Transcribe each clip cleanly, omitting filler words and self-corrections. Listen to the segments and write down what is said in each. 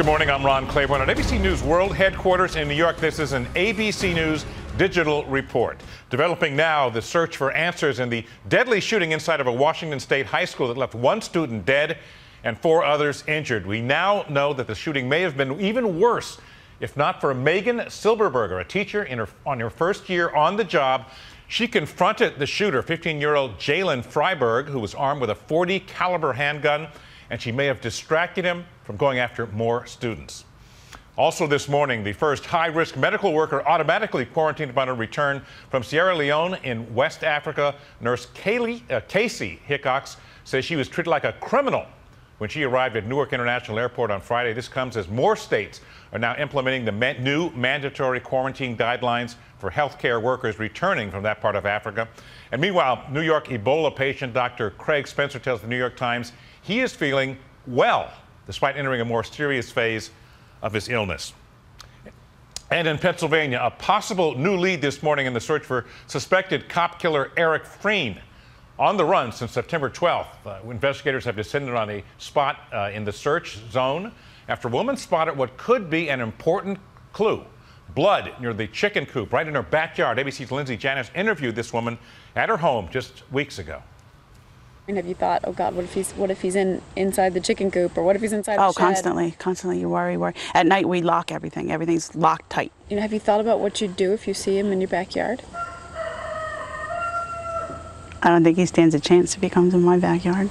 morning, I'm Ron Claiborne at ABC News World Headquarters in New York. This is an ABC News digital report. Developing now, the search for answers in the deadly shooting inside of a Washington State high school that left one student dead and 4 others injured. We now know that the shooting may have been even worse if not for Megan Silberberger, a teacher on her first year on the job. She confronted the shooter, 15-year-old Jalen Freiberg, who was armed with a .40 caliber handgun, and she may have distracted him from going after more students. Also this morning, the first high-risk medical worker automatically quarantined upon her return from Sierra Leone in West Africa. Nurse Casey Hickox says she was treated like a criminal when she arrived at Newark International Airport on Friday. This comes as more states are now implementing the new mandatory quarantine guidelines for healthcare workers returning from that part of Africa. And meanwhile, New York Ebola patient Dr. Craig Spencer tells the New York Times he is feeling well, despite entering a more serious phase of his illness. And in Pennsylvania, a possible new lead this morning in the search for suspected cop killer Eric Frein. On the run since September 12th, investigators have descended on a spot in the search zone after a woman spotted what could be an important clue: blood near the chicken coop right in her backyard. ABC's Lindsay Janis interviewed this woman at her home just weeks ago. And have you thought, oh God, what if he's inside the chicken coop, or what if he's inside the shed? Constantly. You worry. At night we lock everything. Everything's locked tight. You know, have you thought about what you'd do if you see him in your backyard? I don't think he stands a chance if he comes in my backyard.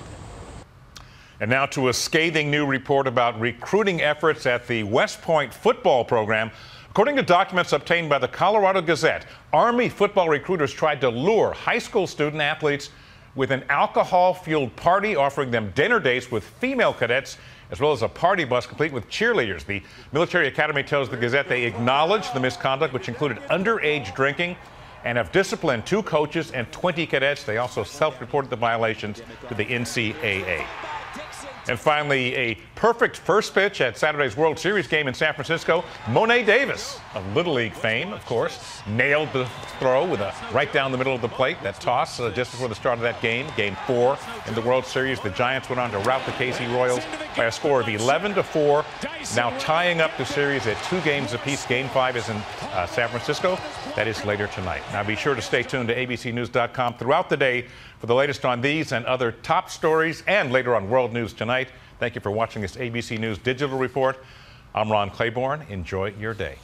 And now to a scathing new report about recruiting efforts at the West Point football program. According to documents obtained by the Colorado Gazette, Army football recruiters tried to lure high school student athletes with an alcohol-fueled party, offering them dinner dates with female cadets, as well as a party bus complete with cheerleaders. The military academy tells the Gazette they acknowledged the misconduct, which included underage drinking, and have disciplined 2 coaches and 20 cadets. They also self-reported the violations to the NCAA. And finally, a perfect first pitch at Saturday's World Series game in San Francisco. Mo'ne Davis, of Little League fame, of course, nailed the throw with a right down the middle of the plate. That toss just before the start of that game, Game 4 in the World Series. The Giants went on to rout the KC Royals by a score of 11-4, now tying up the series at 2 games apiece. Game 5 is in San Francisco. That is later tonight. Now be sure to stay tuned to abcnews.com throughout the day for the latest on these and other top stories, and later on World News Tonight. Thank you for watching this ABC News Digital Report. I'm Ron Claiborne. Enjoy your day.